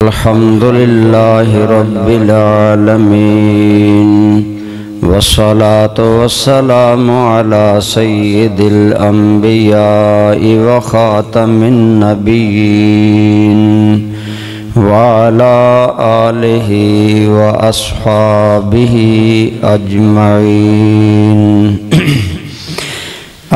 الحمد لله رب العالمين والصلاة والسلام على سيد الأنبياء وخاتم النبيين وعلى آله وأصحابه أجمعين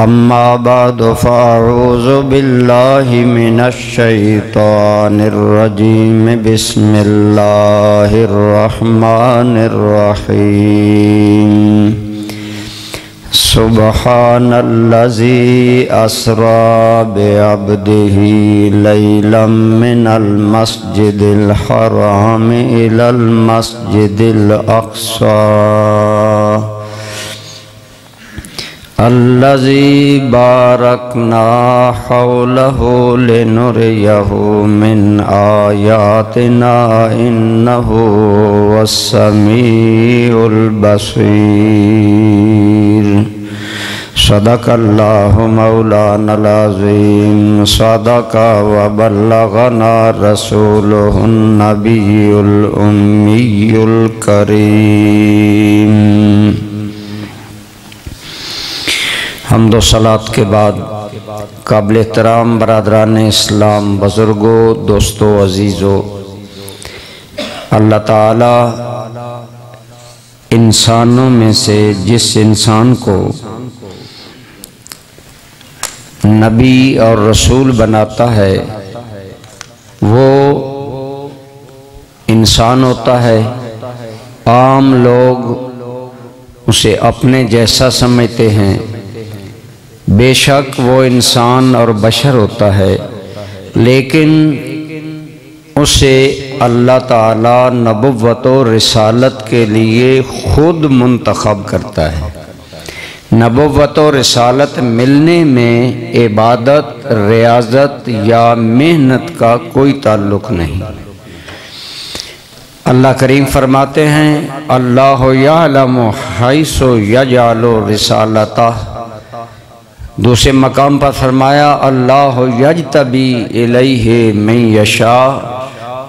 أما بعد فأعوذ بالله من الشيطان الرجيم بسم الله الرحمن الرحيم سبحان الذي أسرى بعبده ليلا من المسجد الحرام إلى المسجد الأقصى الذي باركنا حوله لنريه من آياتنا إنه هو السميع البصير صدق الله مولانا العظيم صدق وبلغنا رسوله النبي الأمي الكريم حمد و صلاة کے بعد قابل احترام برادران اسلام، بزرگوں، دوستوں، عزیزوں، اللہ تعالی انسانوں میں سے جس انسان کو نبی اور رسول بناتا ہے وہ انسان ہوتا ہے۔ عام لوگ اسے اپنے جیسا سمجھتے ہیں، بے شک وہ انسان اور بشر ہوتا ہے، لیکن اسے اللہ تعالیٰ نبوت و رسالت کے لیے خود منتخب کرتا ہے۔ نبوت و رسالت ملنے میں عبادت، ریاضت یا محنت کا کوئی تعلق نہیں۔ اللہ کریم فرماتے ہیں اللہ یعلم حیث یجعل رسالتہ۔ دوسرے مقام پر فرمایا اللہ یجتبی الیہ من یشاء،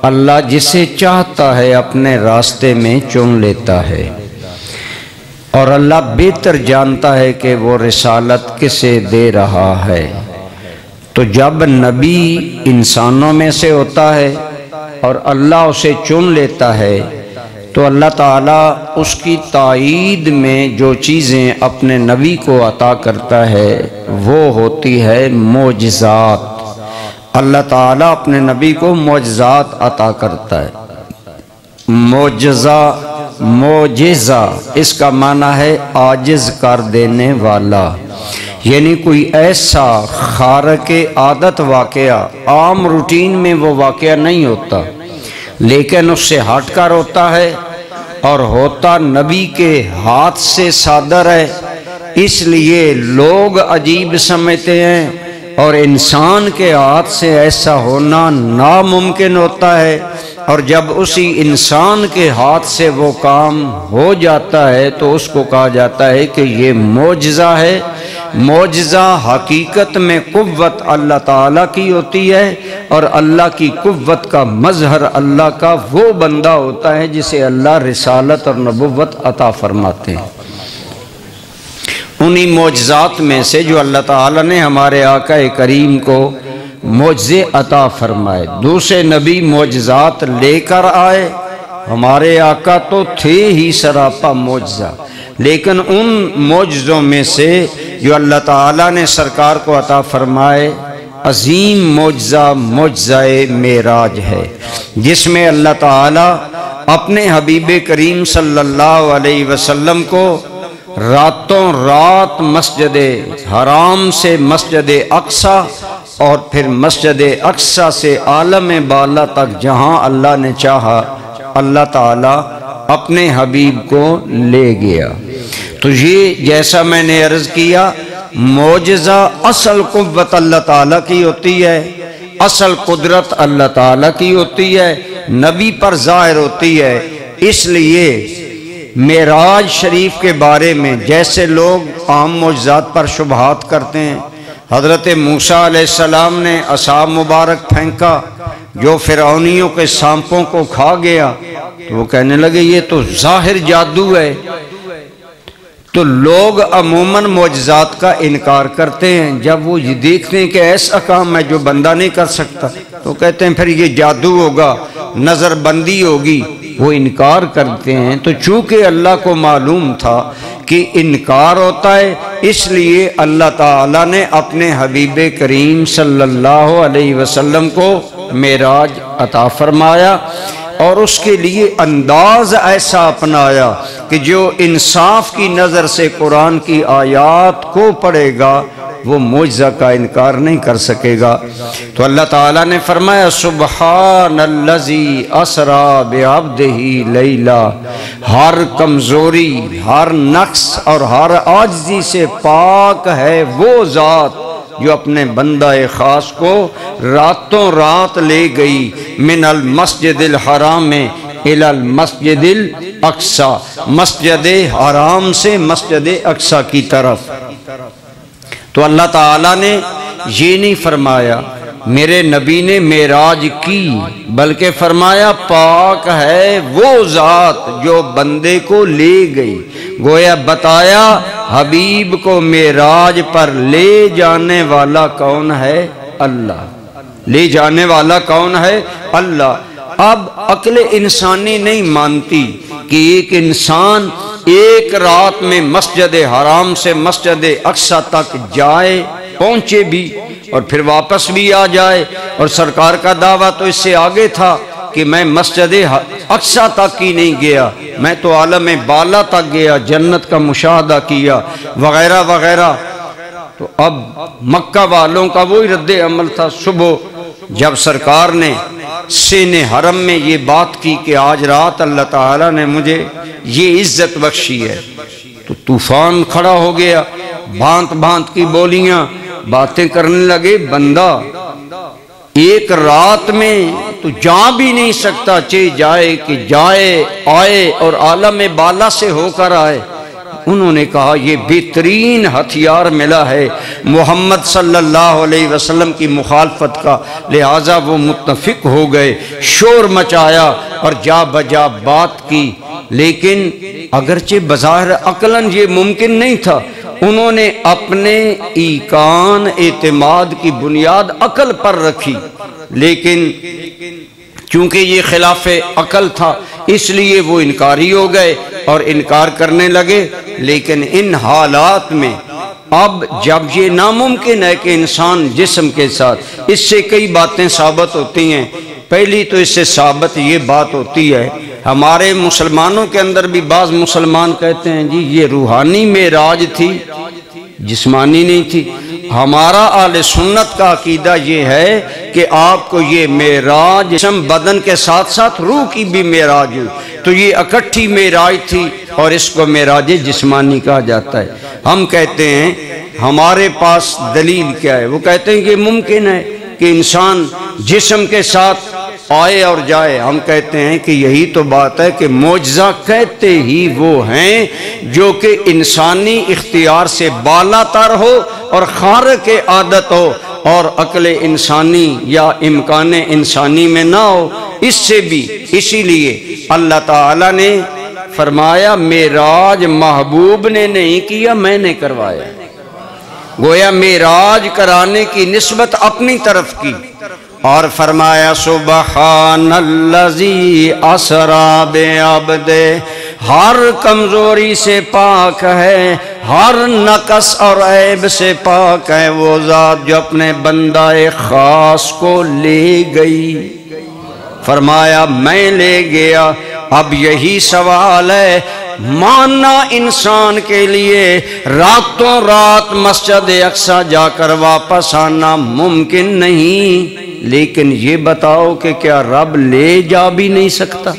اللہ جسے چاہتا ہے اپنے راستے میں چن لیتا ہے، اور اللہ بہتر جانتا ہے کہ وہ رسالت کسے دے رہا ہے۔ تو جب نبی انسانوں میں سے ہوتا ہے اور اللہ اسے چن لیتا ہے تو اللہ تعالیٰ اس کی تائید میں جو چیزیں اپنے نبی کو عطا کرتا ہے وہ ہوتی ہے معجزات۔ اللہ تعالیٰ اپنے نبی کو معجزات عطا کرتا ہے۔ معجزہ اس کا معنی ہے عاجز کر دینے والا، یعنی کوئی ایسا خارق عادت واقعہ، عام روٹین میں وہ واقعہ نہیں ہوتا، لیکن اس سے ہٹ کر ہوتا ہے اور ہوتا نبی کے ہاتھ سے صادر ہے، اس لیے لوگ عجیب سمجھتے ہیں، اور انسان کے ہاتھ سے ایسا ہونا ناممکن ہوتا ہے، اور جب اسی انسان کے ہاتھ سے وہ کام ہو جاتا ہے تو اس کو کہا جاتا ہے کہ یہ معجزہ ہے۔ معجزہ حقیقت میں قوت اللہ تعالیٰ کی ہوتی ہے، اور اللہ کی قوت کا مظہر اللہ کا وہ بندہ ہوتا ہے جسے اللہ رسالت اور نبوت عطا فرماتے ہیں۔ انہی معجزات میں سے جو اللہ تعالیٰ نے ہمارے آقا کریم کو معجزے عطا فرمائے، دوسرے نبی معجزات لے کر آئے، ہمارے آقا تو تھے ہی سراپا معجزہ، لیکن ان معجزوں میں سے جو اللہ تعالیٰ نے سرکار کو عطا فرمائے، عظیم معجزہ معجزہ معراج ہے، جس میں اللہ تعالیٰ اپنے حبیب کریم صلی اللہ علیہ وسلم کو راتوں رات مسجد حرام سے مسجد اقصی اور پھر مسجد اقصی سے عالم بالا تک جہاں اللہ نے چاہا اللہ تعالیٰ اپنے حبیب کو لے گیا۔ تو یہ جیسا میں نے عرض کیا، معجزہ اصل قوت اللہ تعالیٰ کی ہوتی ہے، اصل قدرت اللہ تعالیٰ کی ہوتی ہے، نبی پر ظاہر ہوتی ہے۔ اس لیے معراج شریف کے بارے میں جیسے لوگ عام معجزات پر شبہات کرتے ہیں، حضرت موسیٰ علیہ السلام نے عصا مبارک پھینکا جو فرعونیوں کے سانپوں کو کھا گیا، تو وہ کہنے لگے یہ تو ظاہر جادو ہے۔ تو لوگ عموماً معجزات کا انکار کرتے ہیں، جب وہ یہ دیکھتے ہیں کہ ایسا کام ہے جو بندہ نہیں کر سکتا تو کہتے ہیں پھر یہ جادو ہوگا، نظر بندی ہوگی، وہ انکار کرتے ہیں۔ تو چونکہ اللہ کو معلوم تھا کہ انکار ہوتا ہے، اس لیے اللہ تعالیٰ نے اپنے حبیب کریم صلی اللہ علیہ وسلم کو معراج عطا فرمایا، اور اس کے لیے انداز ایسا اپنایا کہ جو انصاف کی نظر سے قرآن کی آیات کو پڑھے گا وہ معجزہ کا انکار نہیں کر سکے گا۔ تو اللہ تعالیٰ نے فرمایا سبحان الذی اسریٰ بعبدہ لیلا، ہر کمزوری، ہر نقص اور ہر عاجزی سے پاک ہے وہ ذات جو اپنے بندہ خاص کو راتوں رات لے گئی من المسجد الحرام الی المسجد الاقصی، مسجد حرام سے مسجد اقصی کی طرف۔ تو اللہ تعالیٰ نے یہ نہیں فرمایا میرے نبی نے معراج کی، بلکہ فرمایا پاک ہے وہ ذات جو بندے کو لے گئی۔ گویا بتایا حبیب کو معراج پر لے جانے والا کون ہے؟ اللہ۔ لے جانے والا کون ہے؟ اللہ۔ اب عقل انسانی نہیں مانتی کہ ایک انسان ایک رات میں مسجد حرام سے مسجد اقصی تک جائے، پہنچے بھی اور پھر واپس بھی آ جائے، اور سرکار کا دعویٰ تو اس سے آگے تھا کہ میں مسجد اقصی تک ہی نہیں گیا، میں تو عالم بالا تک گیا، جنت کا مشاہدہ کیا وغیرہ وغیرہ۔ تو اب مکہ والوں کا وہی رد عمل تھا۔ صبح جب سرکار نے سین حرم میں یہ بات کی کہ آج رات اللہ تعالیٰ نے مجھے یہ عزت بخشی ہے، تو طوفان کھڑا ہو گیا، بھانت بھانت کی بولیاں باتیں کرنے لگے۔ بندہ ایک رات میں تو جا بھی نہیں سکتا، چاہے جائے کہ جائے آئے اور عالم بالا سے ہو کر آئے۔ انہوں نے کہا یہ بہترین ہتھیار ملا ہے محمد صلی اللہ علیہ وسلم کی مخالفت کا، لہٰذا وہ متفق ہو گئے، شور مچایا اور جا بجا بات کی۔ لیکن اگرچہ بظاہر عقلاً یہ ممکن نہیں تھا، انہوں نے اپنے ایقان اعتماد کی بنیاد عقل پر رکھی، لیکن چونکہ یہ خلاف عقل تھا اس لیے وہ انکاری ہو گئے اور انکار کرنے لگے۔ لیکن ان حالات میں اب جب یہ ناممکن ہے کہ انسان جسم کے ساتھ، اس سے کئی باتیں ثابت ہوتی ہیں۔ پہلی تو اس سے ثابت یہ بات ہوتی ہے، ہمارے مسلمانوں کے اندر بھی بعض مسلمان کہتے ہیں جی یہ روحانی معراج تھی، جسمانی نہیں تھی۔ ہمارا اہل سنت کا عقیدہ یہ ہے کہ آپ کو یہ معراج جسم بدن کے ساتھ ساتھ روح کی بھی معراج ہوئی، تو یہ اکٹھی معراج تھی اور اس کو معراج جسمانی کہا جاتا ہے۔ ہم کہتے ہیں ہمارے پاس دلیل کیا ہے؟ وہ کہتے ہیں کہ ممکن ہے کہ انسان جسم کے ساتھ آئے اور جائے۔ ہم کہتے ہیں کہ یہی تو بات ہے کہ معجزہ کہتے ہی وہ ہیں جو کہ انسانی اختیار سے بالا تر ہو اور خارق عادت ہو اور عقل انسانی یا امکان انسانی میں نہ ہو۔ اس سے بھی اسی لیے اللہ تعالیٰ نے فرمایا معراج محبوب نے نہیں کیا، میں نے کروایا۔ گویا معراج کرانے کی نسبت اپنی طرف کی، اور سبحان الذی اسریٰ بعبدہ، ہر کمزوری سے پاک ہے، ہر نقص اور عیب سے پاک ہے وہ ذات جو اپنے بندہ خاص کو لے گئی۔ فرمایا میں لے گیا۔ اب یہی سوال ہے، ماننا انسان کے لیے راتوں رات مسجد اقصی جا کر واپس آنا ممکن نہیں، لیکن یہ بتاؤ کہ کیا رب لے جا بھی نہیں سکتا؟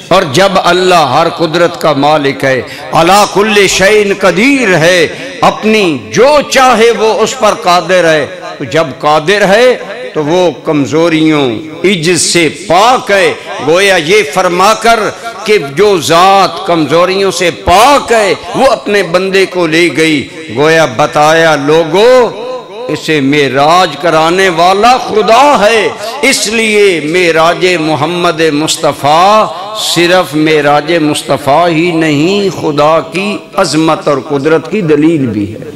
اور جب اللہ ہر قدرت کا مالک ہے، علی کل شیء قدیر ہے، اپنی جو چاہے وہ اس پر قادر ہے، تو جب قادر ہے تو وہ کمزوریوں عجز سے پاک ہے۔ گویا یہ فرما کر کہ جو ذات کمزوریوں سے پاک ہے وہ اپنے بندے کو لے گئی، گویا بتایا لوگو اسے معراج کرانے والا خدا ہے، اس لیے معراج محمد مصطفیٰ صرف معراج مصطفیٰ ہی نہیں، خدا کی عظمت اور قدرت کی دلیل بھی ہے۔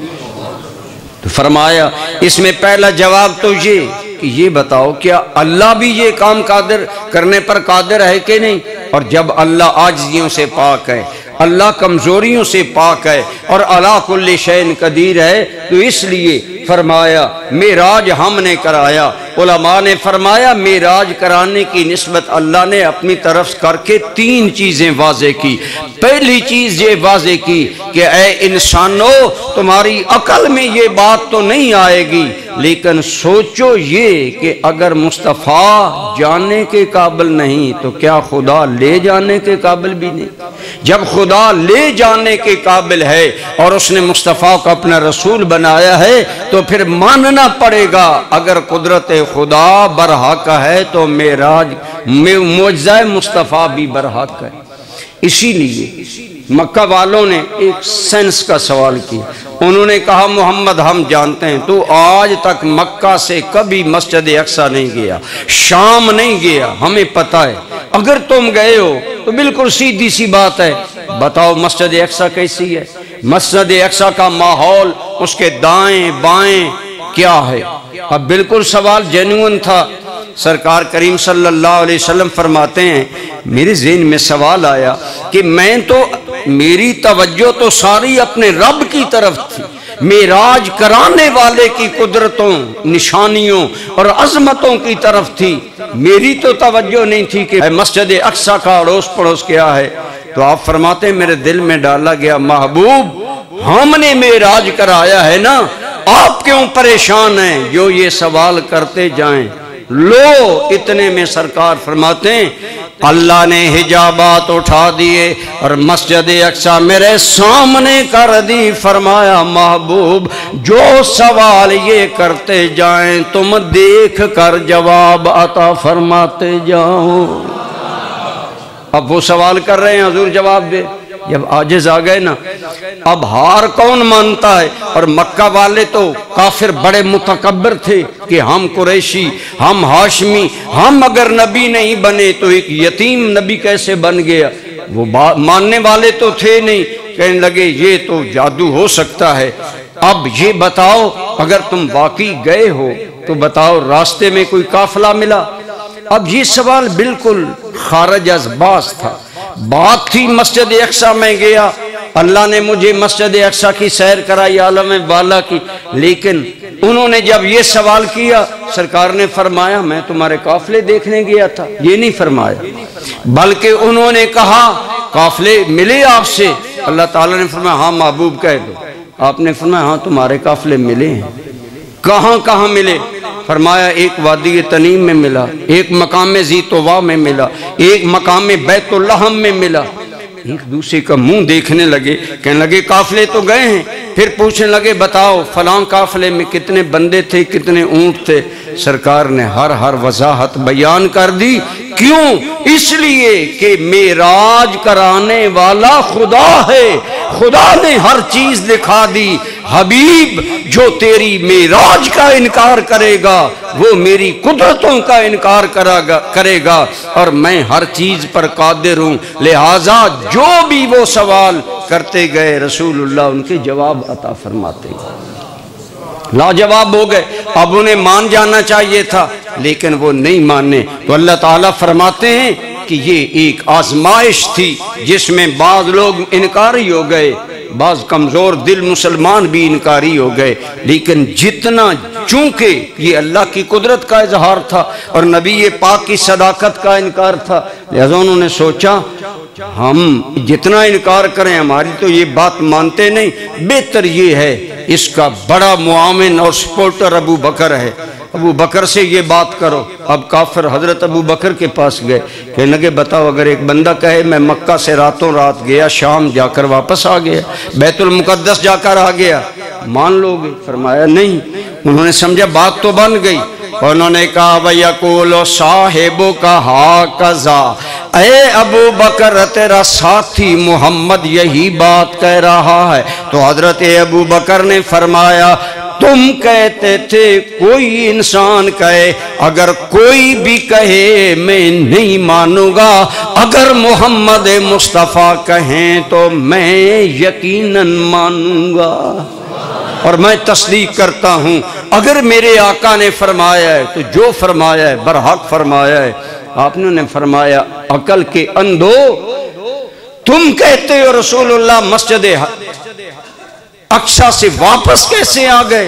تو فرمایا اس میں پہلا جواب تو یہ کہ یہ بتاؤ کیا اللہ بھی یہ کام قادر کرنے پر قادر ہے کہ نہیں؟ اور جب اللہ عاجزیوں سے پاک ہے، اللہ کمزوریوں سے پاک ہے اور علی کل شیء قدیر ہے، تو اس لیے فرمایا معراج ہم نے کرایا۔ علماء نے فرمایا معراج کرانے کی نسبت اللہ نے اپنی طرف کر کے 3 چیزیں واضح کی۔ پہلی چیز یہ واضح کی کہ اے انسانو، تمہاری عقل میں یہ بات تو نہیں آئے گی، لیکن سوچو یہ کہ اگر مصطفیٰ جانے کے قابل نہیں تو کیا خدا لے جانے کے قابل بھی نہیں؟ جب خدا لے جانے کے قابل ہے اور اس نے مصطفیٰ کو اپنا رسول بنایا ہے تو پھر ماننا پڑے گا اگر قدرت خدا برحق ہے تو معراج معجزہ مصطفیٰ بھی برحق ہے۔ اسی لیے مکہ والوں نے ایک سینس کا سوال کیا، انہوں نے کہا محمد ہم جانتے ہیں تو آج تک مکہ سے کبھی مسجد اقصیٰ نہیں گیا، شام نہیں گیا، ہمیں پتہ ہے، اگر تم گئے ہو تو بالکل سیدھی سی بات ہے، بتاؤ مسجد اقصیٰ کیسی ہے؟ مسجد اقصیٰ کا ماحول، اس کے دائیں بائیں کیا ہے؟ اب بالکل سوال جینوئن تھا۔ سرکار کریم صلی اللہ علیہ وسلم فرماتے ہیں میرے ذہن میں سوال آیا کہ میری توجہ تو ساری اپنے رب کی طرف تھی، معراج کرانے والے کی قدرتوں، نشانیوں اور عظمتوں کی طرف تھی، میری تو توجہ نہیں تھی کہ مسجد اقصیٰ کا اڑوس پڑوس کیا ہے۔ تو آپ فرماتے ہیں میرے دل میں ڈالا گیا محبوب ہم نے معراج کرایا ہے نا، آپ کیوں پریشان ہیں؟ جو یہ سوال کرتے جائیں لو اتنے میں سرکار فرماتے ہیں اللہ نے حجابات اٹھا دیے اور مسجد اقصیٰ میرے سامنے کر دی۔ فرمایا محبوب جو سوال یہ کرتے جائیں تم دیکھ کر جواب عطا فرماتے جاؤ۔ اب وہ سوال کر رہے ہیں حضور جواب دے، جب عاجز آ گئے نا اب ہار کون مانتا ہے؟ اور مکہ والے تو کافر بڑے متکبر تھے کہ ہم قریشی، ہم ہاشمی، ہم اگر نبی نہیں بنے تو ایک یتیم نبی کیسے بن گیا؟ وہ ماننے والے تو تھے نہیں، کہنے لگے یہ تو جادو ہو سکتا ہے۔ اب یہ بتاؤ اگر تم واقعی گئے ہو تو بتاؤ راستے میں کوئی قافلہ ملا؟ اب یہ سوال بالکل خارج از باز تھا۔ بات تھی مسجد اقصیٰ میں گیا، اللہ نے مجھے مسجد اقصیٰ کی سیر کرائی عالم بالا کی، لیکن انہوں نے جب یہ سوال کیا سرکار نے فرمایا میں تمہارے قافلے دیکھنے گیا تھا، یہ نہیں فرمایا، بلکہ انہوں نے کہا قافلے ملے آپ سے؟ اللہ تعالیٰ نے فرمایا ہاں محبوب کہہ دو۔ آپ نے فرمایا ہاں تمہارے قافلے ملے ہیں۔ کہاں کہاں ملے؟ فرمایا ایک وادی تنیم میں ملا، ایک مقام ذی طویٰ میں ملا، ایک مقام بیت اللحم میں ملا۔ ایک دوسرے کا منہ دیکھنے لگے، کہنے لگے قافلے تو گئے ہیں، پھر پوچھنے لگے بتاؤ فلاں قافلے میں کتنے بندے تھے، کتنے اونٹ تھے؟ سرکار نے ہر وضاحت بیان کر دی۔ کیوں؟ اس لیے کہ معراج کرانے والا خدا ہے، خدا نے ہر چیز دکھا دی۔ حبیب جو تیری معراج کا انکار کرے گا وہ میری قدرتوں کا انکار کرے گا، اور میں ہر چیز پر قادر ہوں، لہٰذا جو بھی وہ سوال کرتے گئے رسول اللہ ان کے جواب عطا فرماتے گئے۔ لاجواب ہو گئے، اب انہیں مان جانا چاہیے تھا لیکن وہ نہیں مانے، تو اللہ تعالیٰ فرماتے ہیں کہ یہ ایک آزمائش تھی جس میں بعض لوگ انکاری ہو گئے، بعض کمزور دل مسلمان بھی انکاری ہو گئے، لیکن جتنا چونکہ یہ اللہ کی قدرت کا اظہار تھا اور نبی پاک کی صداقت کا انکار تھا، لہذا انہوں نے سوچا ہم جتنا انکار کریں ہماری تو یہ بات مانتے نہیں، بہتر یہ ہے اس کا بڑا معاون اور سپورٹر ابو بکر ہے، ابو بکر سے یہ بات کرو۔ اب کافر حضرت ابو بکر کے پاس گئے، کہنے لگے بتاؤ اگر ایک بندہ کہے میں مکہ سے راتوں رات گیا، شام جا کر واپس آ گیا، بیت المقدس جا کر آ گیا، مان لو گے؟ فرمایا نہیں۔ انہوں نے سمجھا بات تو بن گئی، انہوں نے کہا وَيَقُولُ صَاحِبُكَ هَكَذَا، اے ابو بکر تیرا ساتھی محمد یہی بات کہہ رہا ہے۔ تو حضرت ابو بکر نے فرمایا تم کہتے تھے کوئی انسان کہے، اگر کوئی بھی کہے میں نہیں مانوں گا، اگر محمد مصطفیٰ کہیں تو میں یقیناً مانوں گا اور میں تصدیق کرتا ہوں۔ اگر میرے آقا نے فرمایا ہے تو جو فرمایا ہے برحق فرمایا ہے۔ آپ نے فرمایا عقل کے اندھو، تم کہتے ہو رسول اللہ مسجد اقصی سے واپس کیسے آ گئے؟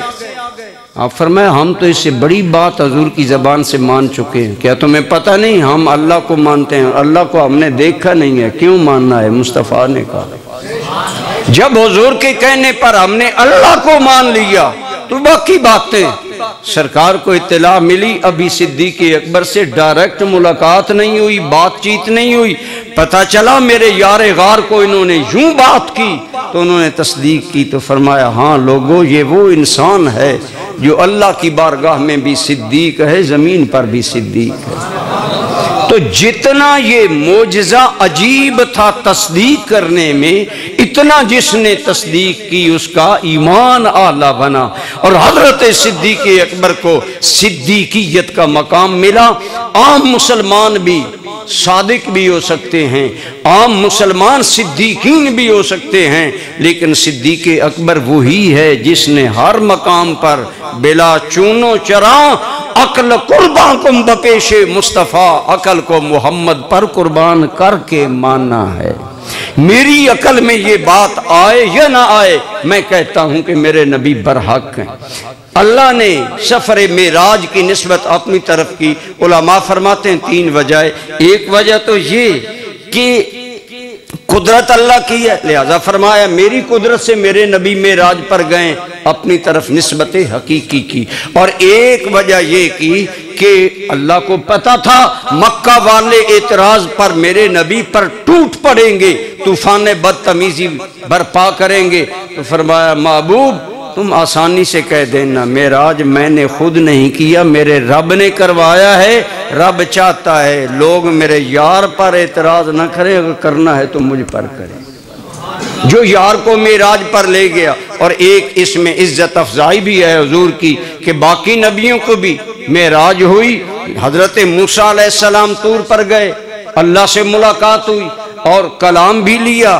آپ فرمایا ہم تو اس سے بڑی بات حضور کی زبان سے مان چکے ہیں، کیا تمہیں پتہ نہیں ہم اللہ کو مانتے ہیں، اللہ کو ہم نے دیکھا نہیں ہے، کیوں ماننا ہے؟ مصطفیٰ نے کہا جب حضور کے کہنے پر ہم نے اللہ کو مان لیا تو باقی باتیں۔ سرکار کو اطلاع ملی، ابھی صدیق اکبر سے ڈائریکٹ ملاقات نہیں ہوئی، بات چیت نہیں ہوئی، پتہ چلا میرے یار غار کو انہوں نے یوں بات کی تو انہوں نے تصدیق کی، تو فرمایا ہاں لوگو یہ وہ انسان ہے جو اللہ کی بارگاہ میں بھی صدیق ہے، زمین پر بھی صدیق ہے۔ تو جتنا یہ معجزہ عجیب تھا تصدیق کرنے میں، اتنا جس نے تصدیق کی اس کا ایمان اعلیٰ بنا، اور حضرت صدیق اکبر کو صدیقیت کا مقام ملا۔ عام مسلمان بھی صادق بھی ہو سکتے ہیں، عام مسلمان صدیقین بھی ہو سکتے ہیں، لیکن صدیق اکبر وہی ہے جس نے ہر مقام پر بلا چونو چراں عقل قربان کم بپیش مصطفیٰ، عقل کو محمد پر قربان کر کے مانا ہے۔ میری عقل میں یہ بات آئے یا نہ آئے، میں کہتا ہوں کہ میرے نبی برحق ہیں۔ اللہ نے سفر معراج کی نسبت اپنی طرف کی، علماء فرماتے ہیں 3 وجہ۔ ایک وجہ تو یہ کہ قدرت اللہ کی ہے، لہذا فرمایا میری قدرت سے میرے نبی معراج پر گئے، اپنی طرف نسبت حقیقی کی۔ اور ایک وجہ یہ کی کہ اللہ کو پتا تھا مکہ والے اعتراض پر میرے نبی پر ٹوٹ پڑیں گے، طوفان بدتمیزی برپا کریں گے، تو فرمایا محبوب تم آسانی سے کہہ دینا معراج میں نے خود نہیں کیا، میرے رب نے کروایا ہے۔ رب چاہتا ہے لوگ میرے یار پر اعتراض نہ کریں، اگر کرنا ہے تو مجھ پر کریں، جو یار کو معراج پر لے گیا۔ اور ایک اس میں عزت افزائی بھی ہے حضور کی کہ باقی نبیوں کو بھی معراج ہوئی، حضرت موسیٰ علیہ السلام طور پر گئے، اللہ سے ملاقات ہوئی اور کلام بھی لیا،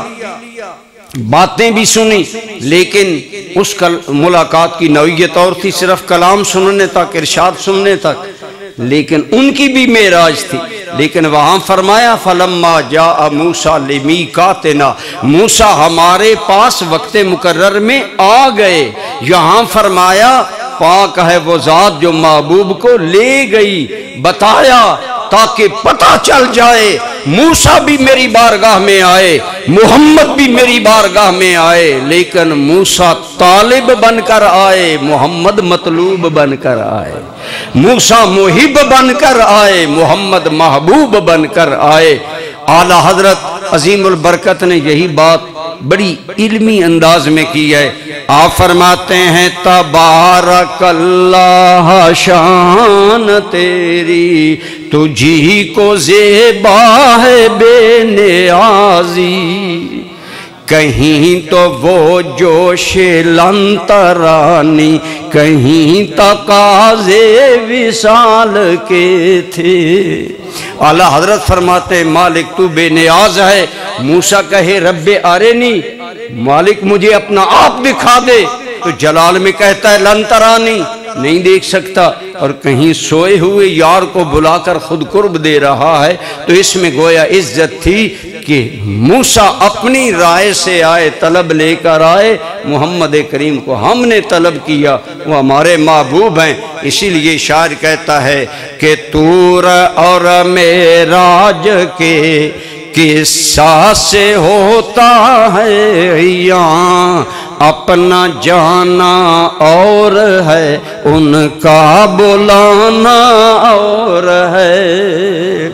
باتیں بھی سنی، لیکن اس ملاقات کی نوعیت اور تھی، صرف کلام سننے تک، ارشاد سننے تک، لیکن ان کی بھی معراج تھی۔ لیکن وہاں فرمایا فَلَمَّا جَاءَ مُوسَىٰ لِمِيقَاتِنَا، موسیٰ ہمارے پاس وقت مقرر میں آ گئے۔ یہاں فرمایا پاک ہے وہ ذات جو محبوب کو لے گئی، بتایا تاکہ پتہ چل جائے موسیٰ بھی میری بارگاہ میں آئے، محمد بھی میری بارگاہ میں آئے، لیکن موسیٰ طالب بن کر آئے، محمد مطلوب بن کر آئے، موسیٰ محب بن کر آئے، محمد محبوب بن کر آئے۔ اعلیٰ حضرت عظیم البرکت نے یہی بات بڑی علمی انداز میں کی ہے۔ آپ فرماتے ہیں تبارک اللہ شان تیری، تجھی کو زیبا ہے بے نیازی، کہیں تو وہ جوش لنترانی، کہیں تقاضے وصال کے تھے۔ اعلیٰ حضرت فرماتے ہیں مالک تو بے نیاز ہے، موسیٰ کہے رب ارنی، مالک مجھے اپنا آپ دکھا دے، تو جلال میں کہتا ہے لن ترانی، نہیں دیکھ سکتا، اور کہیں سوئے ہوئے یار کو بلا کر خود قرب دے رہا ہے۔ تو اس میں گویا عزت تھی کہ موسیٰ اپنی رائے سے آئے، طلب لے کر آئے، محمد کریم کو ہم نے طلب کیا، وہ ہمارے محبوب ہیں۔ اسی لیے شاعر کہتا ہے کہ طور اور معراج کے قصہ سے ہوتا ہے عیاں، اپنا جانا اور ہے ان کا بلانا اور ہے۔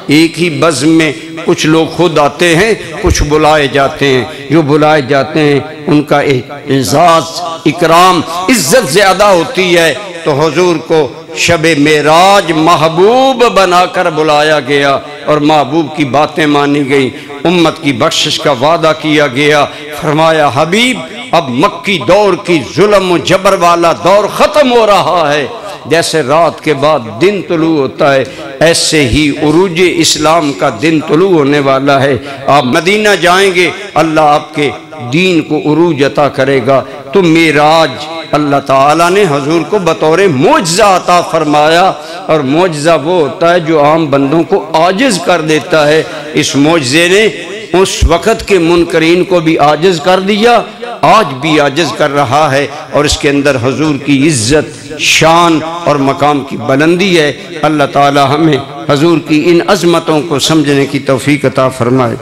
ایک ہی بزم میں کچھ لوگ خود آتے ہیں، کچھ بلائے جاتے ہیں، جو بلائے جاتے ہیں ان کا اعزاز اکرام عزت زیادہ ہوتی ہے۔ تو حضور کو شب معراج محبوب بنا کر بلایا گیا اور محبوب کی باتیں مانی گئی، امت کی بخشش کا وعدہ کیا گیا۔ فرمایا حبیب اب مکی دور کی ظلم و جبر والا دور ختم ہو رہا ہے، جیسے رات کے بعد دن طلوع ہوتا ہے ایسے ہی عروج اسلام کا دن طلوع ہونے والا ہے۔ آپ مدینہ جائیں گے، اللہ آپ کے دین کو عروج عطا کرے گا۔ تو معراج اللہ تعالیٰ نے حضور کو بطور معجزہ عطا فرمایا، اور معجزہ وہ ہوتا ہے جو عام بندوں کو عاجز کر دیتا ہے۔ اس معجزے نے اس وقت کے منکرین کو بھی عاجز کر دیا، آج بھی عاجز کر رہا ہے، اور اس کے اندر حضور کی عزت، شان اور مقام کی بلندی ہے۔ اللہ تعالی ہمیں حضور کی ان عظمتوں کو سمجھنے کی توفیق عطا فرمائے۔